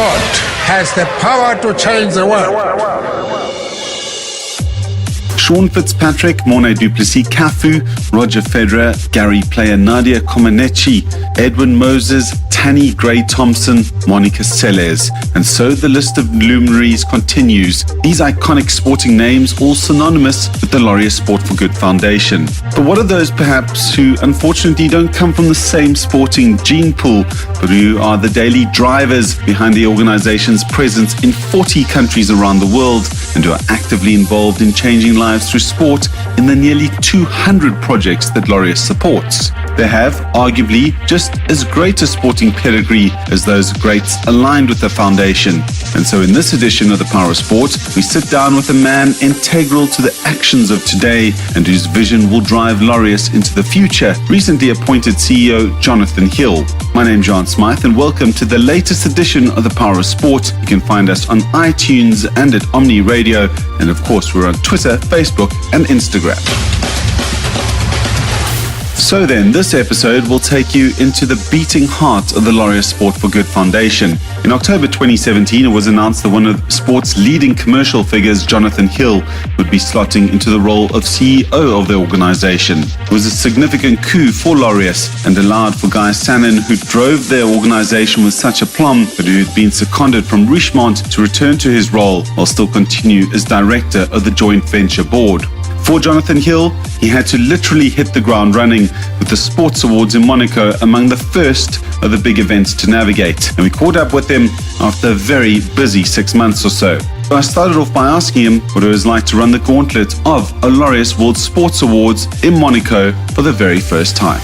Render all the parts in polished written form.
sport has the power to change the world. Sean Fitzpatrick, Morne Duplessis Cafu, Roger Federer, Gary Player, Nadia Comaneci, Edwin Moses, Tanny Gray-Thompson, Monica Seles. And so the list of luminaries continues. These iconic sporting names all synonymous with the Laureus Sport for Good Foundation. But what are those perhaps who unfortunately don't come from the same sporting gene pool, but who are the daily drivers behind the organization's presence in 40 countries around the world and who are actively involved in changing lives through sport in the nearly 200 projects that Laureus supports? They have arguably just as great a sporting pedigree as those greats aligned with the foundation. And so in this edition of The Power of Sport, we sit down with a man integral to the actions of today and whose vision will drive Laureus into the future, recently appointed CEO Jonathan Hill. My name's John Smythe and welcome to the latest edition of The Power of Sport. You can find us on iTunes and at Omni Radio, and of course we're on Twitter, Facebook and Instagram. So then, this episode will take you into the beating heart of the Laureus Sport for Good Foundation. In October 2017, it was announced that one of sport's leading commercial figures, Jonathan Hill, would be slotting into the role of CEO of the organization. It was a significant coup for Laureus and allowed for Guy Sannon, who drove their organization with such aplomb, but who had been seconded from Richemont, to return to his role while still continue as director of the joint venture board. For Jonathan Hill, he had to literally hit the ground running with the Sports Awards in Monaco among the first of the big events to navigate. And we caught up with him after a very busy 6 months or so. So I started off by asking him what it was like to run the gauntlet of a Laureus World Sports Awards in Monaco for the very first time.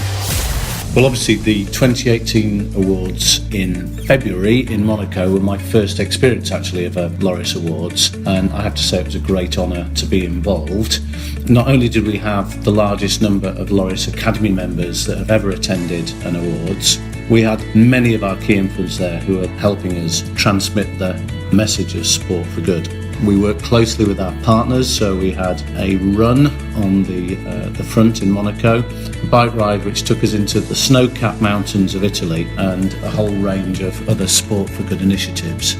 Well, obviously the 2018 awards in February in Monaco were my first experience actually of a Laureus Awards, and I have to say it was a great honour to be involved. Not only did we have the largest number of Laureus Academy members that have ever attended an awards, we had many of our key influencers there who are helping us transmit the message of sport for good. We worked closely with our partners, so we had a run on the front in Monaco, a bike ride which took us into the snow-capped mountains of Italy, and a whole range of other sport for good initiatives.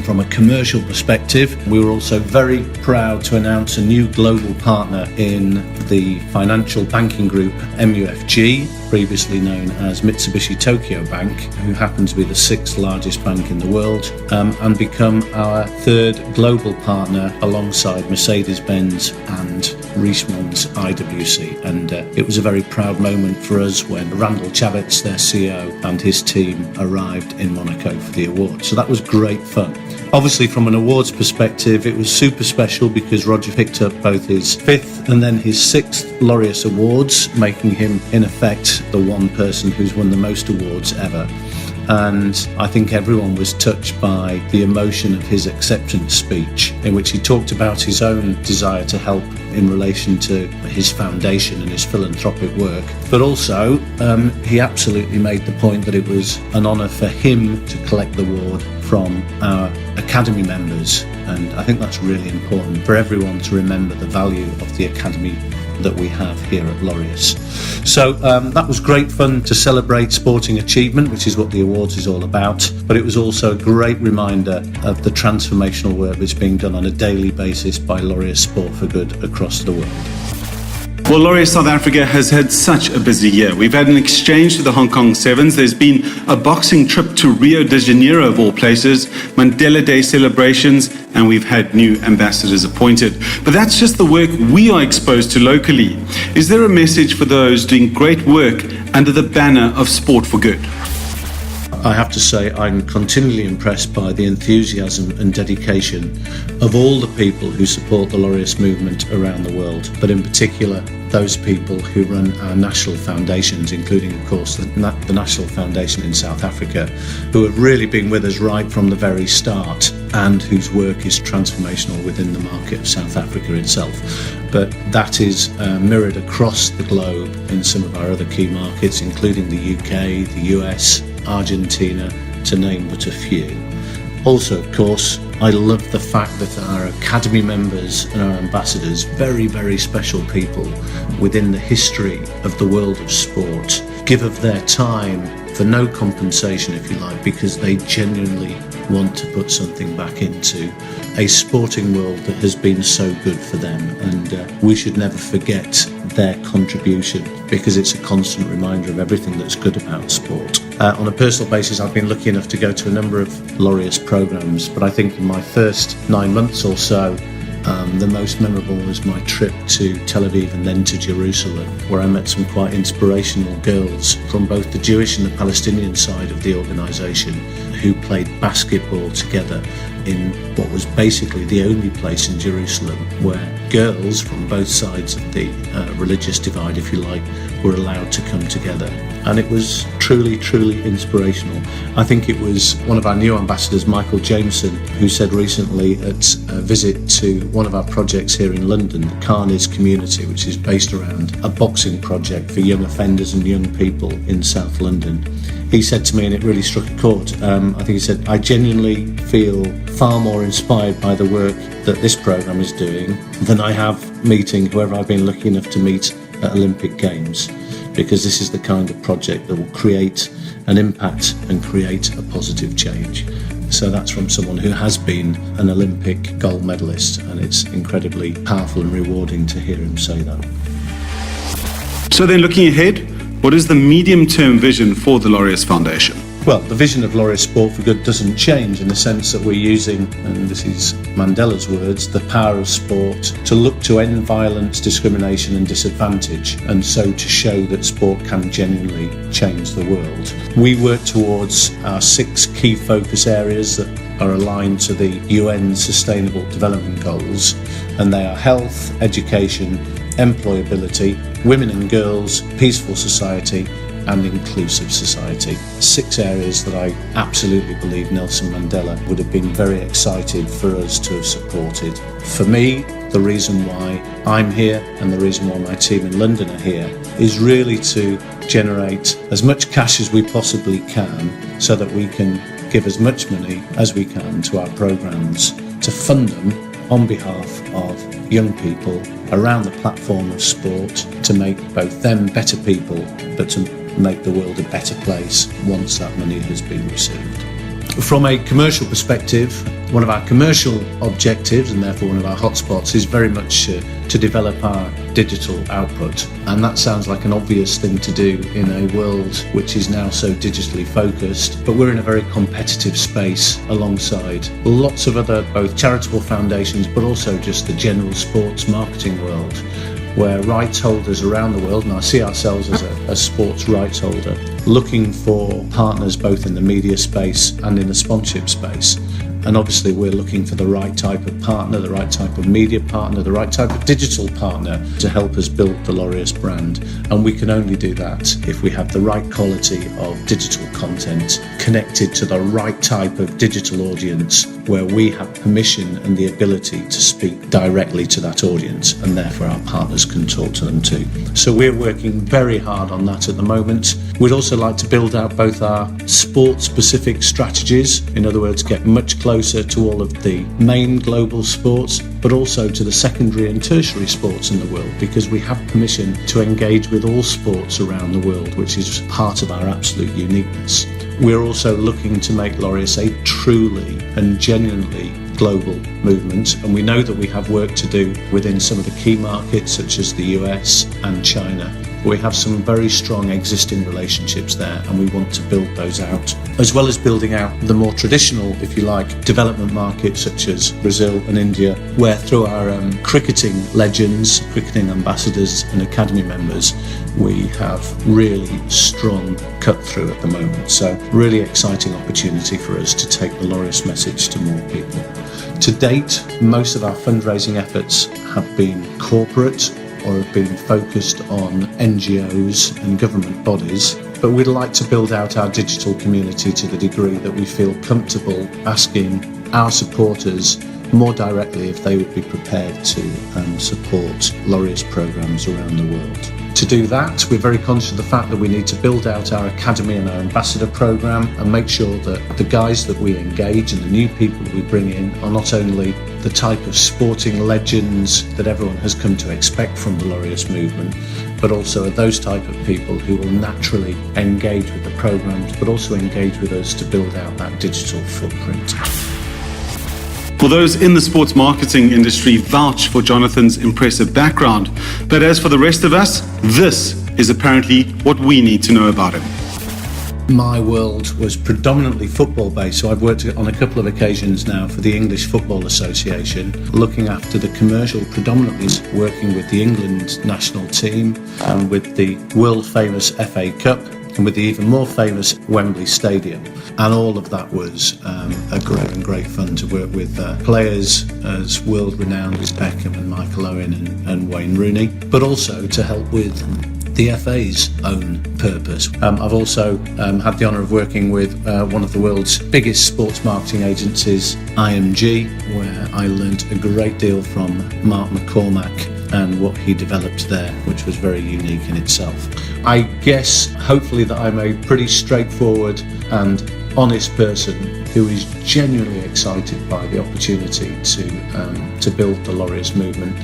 From a commercial perspective, we were also very proud to announce a new global partner in the financial banking group MUFG, previously known as Mitsubishi Tokyo Bank, who happens to be the 6th largest bank in the world, and become our 3rd global partner alongside Mercedes-Benz and Richemont's IWC. And it was a very proud moment for us when Randall Chavez, their CEO, and his team arrived in Monaco for the award. So that was great fun. Obviously, from an awards perspective, it was super special because Roger picked up both his 5th and then his 6th Laureus Awards, making him, in effect, the one person who's won the most awards ever. And I think everyone was touched by the emotion of his acceptance speech, in which he talked about his own desire to help in relation to his foundation and his philanthropic work. But also, he absolutely made the point that it was an honour for him to collect the award from our Academy members. And I think that's really important for everyone to remember the value of the Academy that we have here at Laureus. So that was great fun to celebrate sporting achievement, which is what the awards is all about, but it was also a great reminder of the transformational work that's being done on a daily basis by Laureus Sport for Good across the world. Well, Laureus South Africa has had such a busy year. We've had an exchange to the Hong Kong Sevens. There's been a boxing trip to Rio de Janeiro, of all places, Mandela Day celebrations, and we've had new ambassadors appointed. But that's just the work we are exposed to locally. Is there a message for those doing great work under the banner of Sport for Good? I have to say I'm continually impressed by the enthusiasm and dedication of all the people who support the Laureus movement around the world, but in particular those people who run our national foundations, including of course the National Foundation in South Africa, who have really been with us right from the very start and whose work is transformational within the market of South Africa itself. But that is mirrored across the globe in some of our other key markets, including the UK, the US, Argentina, to name but a few. Also, of course, I love the fact that our Academy members and our ambassadors, very, very special people within the history of the world of sport, give of their time for no compensation, if you like, because they genuinely want to put something back into a sporting world that has been so good for them. And we should never forget their contribution, because it's a constant reminder of everything that's good about sport. On a personal basis, I've been lucky enough to go to a number of Laureus programmes, but I think in my first 9 months or so, the most memorable was my trip to Tel Aviv and then to Jerusalem, where I met some quite inspirational girls from both the Jewish and the Palestinian side of the organisation who played basketball together in what was basically the only place in Jerusalem where girls from both sides of the religious divide, if you like, were allowed to come together. And it was truly, truly inspirational. I think it was one of our new ambassadors, Michael Jameson, who said recently at a visit to one of our projects here in London, the Carnes community, which is based around a boxing project for young offenders and young people in South London. He said to me, and it really struck a chord, I think he said, I genuinely feel far more inspired by the work that this programme is doing than I have meeting whoever I've been lucky enough to meet at Olympic Games, because this is the kind of project that will create an impact and create a positive change. So that's from someone who has been an Olympic gold medalist, and it's incredibly powerful and rewarding to hear him say that. So then, looking ahead, what is the medium-term vision for the Laureus Foundation? Well, the vision of Laureus Sport for Good doesn't change, in the sense that we're using, and this is Mandela's words, the power of sport to look to end violence, discrimination and disadvantage, and so to show that sport can genuinely change the world. We work towards our 6 key focus areas that are aligned to the UN Sustainable Development Goals, and they are health, education, employability, women and girls, peaceful society and inclusive society. 6 areas that I absolutely believe Nelson Mandela would have been very excited for us to have supported. For me, the reason why I'm here and the reason why my team in London are here is really to generate as much cash as we possibly can so that we can give as much money as we can to our programmes to fund them on behalf of young people around the platform of sport, to make both them better people, but to make the world a better place once that money has been received. From a commercial perspective, one of our commercial objectives, and therefore one of our hotspots, is very much to develop our digital output. And that sounds like an obvious thing to do in a world which is now so digitally focused, but we're in a very competitive space alongside lots of other both charitable foundations, but also just the general sports marketing world, where rights holders around the world, and I see ourselves as a sports rights holder, looking for partners both in the media space and in the sponsorship space. And obviously we're looking for the right type of partner, the right type of media partner, the right type of digital partner to help us build the Laureus brand. And we can only do that if we have the right quality of digital content connected to the right type of digital audience, where we have permission and the ability to speak directly to that audience, and therefore our partners can talk to them too. So we're working very hard on that at the moment. We'd also like to build out both our sport-specific strategies, in other words, get much closer to all of the main global sports, but also to the secondary and tertiary sports in the world, because we have permission to engage with all sports around the world, which is part of our absolute uniqueness. We're also looking to make Laureus a truly and genuinely global movement, and we know that we have work to do within some of the key markets such as the US and China. We have some very strong existing relationships there, and we want to build those out, as well as building out the more traditional, if you like, development markets such as Brazil and India, where through our cricketing legends, cricketing ambassadors and academy members, we have really strong cut through at the moment. So really exciting opportunity for us to take the Laureus message to more people. To date, most of our fundraising efforts have been corporate or have been focused on NGOs and government bodies, but we'd like to build out our digital community to the degree that we feel comfortable asking our supporters more directly if they would be prepared to support Laureus programmes around the world. To do that, we're very conscious of the fact that we need to build out our academy and our ambassador programme and make sure that the guys that we engage and the new people that we bring in are not only the type of sporting legends that everyone has come to expect from the Laureus movement, but also are those type of people who will naturally engage with the programs, but also engage with us to build out that digital footprint. For those in the sports marketing industry, vouch for Jonathan's impressive background. But as for the rest of us, this is apparently what we need to know about him. My world was predominantly football based, so I've worked on a couple of occasions now for the English Football Association, looking after the commercial, predominantly working with the England national team and with the world famous FA Cup and with the even more famous Wembley Stadium. And all of that was a great fun to work with players as world renowned as Beckham and Michael Owen and Wayne Rooney, but also to help with the FA's own purpose. I've also had the honour of working with one of the world's biggest sports marketing agencies, IMG, where I learnt a great deal from Mark McCormack and what he developed there, which was very unique in itself. I guess, hopefully, that I'm a pretty straightforward and honest person who is genuinely excited by the opportunity to build the Laureus movement.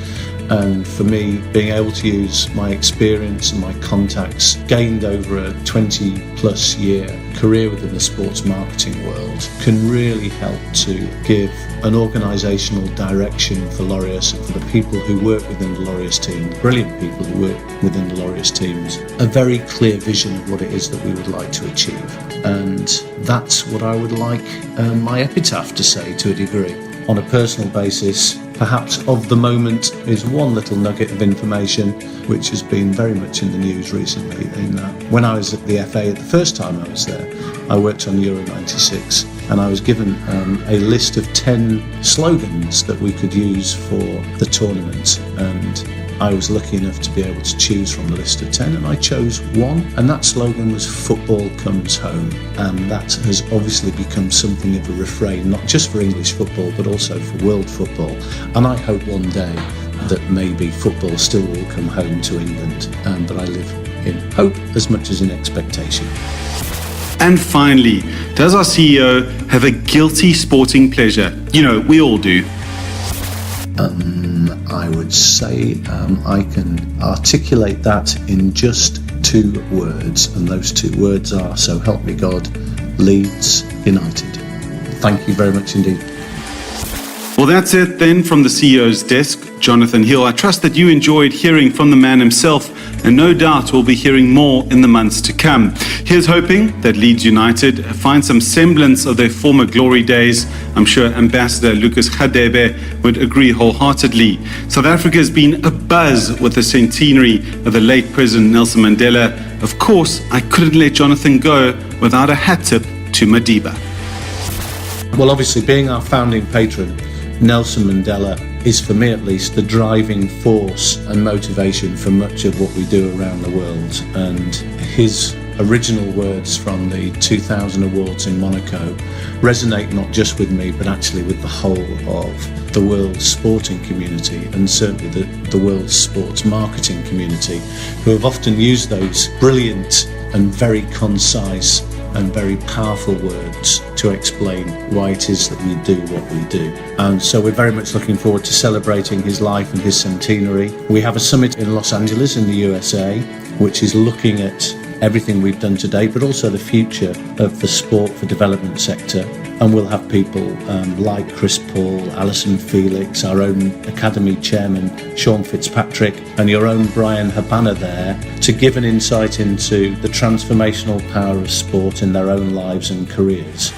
And for me, being able to use my experience and my contacts gained over a 20 plus year career within the sports marketing world can really help to give an organisational direction for Laureus and for the people who work within the Laureus team, the brilliant people who work within the Laureus teams, a very clear vision of what it is that we would like to achieve. And that's what I would like my epitaph to say to a degree. On a personal basis, perhaps of the moment is one little nugget of information which has been very much in the news recently, in that when I was at the FA the first time I was there, I worked on Euro 96 and I was given a list of 10 slogans that we could use for the tournament, and I was lucky enough to be able to choose from the list of 10, and I chose one, and that slogan was "Football Comes Home," and that has obviously become something of a refrain, not just for English football but also for world football. And I hope one day that maybe football still will come home to England, but I live in hope as much as in expectation. And finally, does our CEO have a guilty sporting pleasure? You know, we all do. I would say I can articulate that in just 2 words, and those 2 words are, so help me God, Leeds United. Thank you very much indeed. Well, that's it then from the CEO's desk, Jonathan Hill. I trust that you enjoyed hearing from the man himself, and no doubt we'll be hearing more in the months to come. Here's hoping that Leeds United find some semblance of their former glory days. I'm sure Ambassador Lucas Khadebe would agree wholeheartedly. South Africa has been abuzz with the centenary of the late President Nelson Mandela. Of course, I couldn't let Jonathan go without a hat tip to Madiba. Well, obviously, being our founding patron, Nelson Mandela is, for me at least, the driving force and motivation for much of what we do around the world. And his original words from the 2000 awards in Monaco resonate not just with me, but actually with the whole of the world's sporting community, and certainly the world's sports marketing community, who have often used those brilliant and very concise and very powerful words to explain why it is that we do what we do. And so we're very much looking forward to celebrating his life and his centenary. We have a summit in Los Angeles in the USA, which is looking at everything we've done today, but also the future of the sport for development sector. And we'll have people like Chris Paul, Alison Felix, our own Academy Chairman, Sean Fitzpatrick, and your own Brian Habana there to give an insight into the transformational power of sport in their own lives and careers.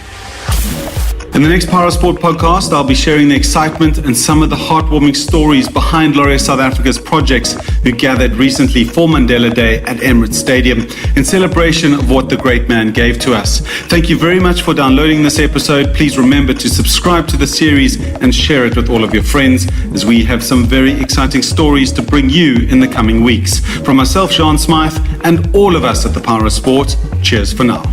In the next Parasport podcast, I'll be sharing the excitement and some of the heartwarming stories behind Laureus South Africa's projects who gathered recently for Mandela Day at Emirates Stadium in celebration of what the great man gave to us. Thank you very much for downloading this episode. Please remember to subscribe to the series and share it with all of your friends, as we have some very exciting stories to bring you in the coming weeks. From myself, Sean Smythe, and all of us at the Parasport, cheers for now.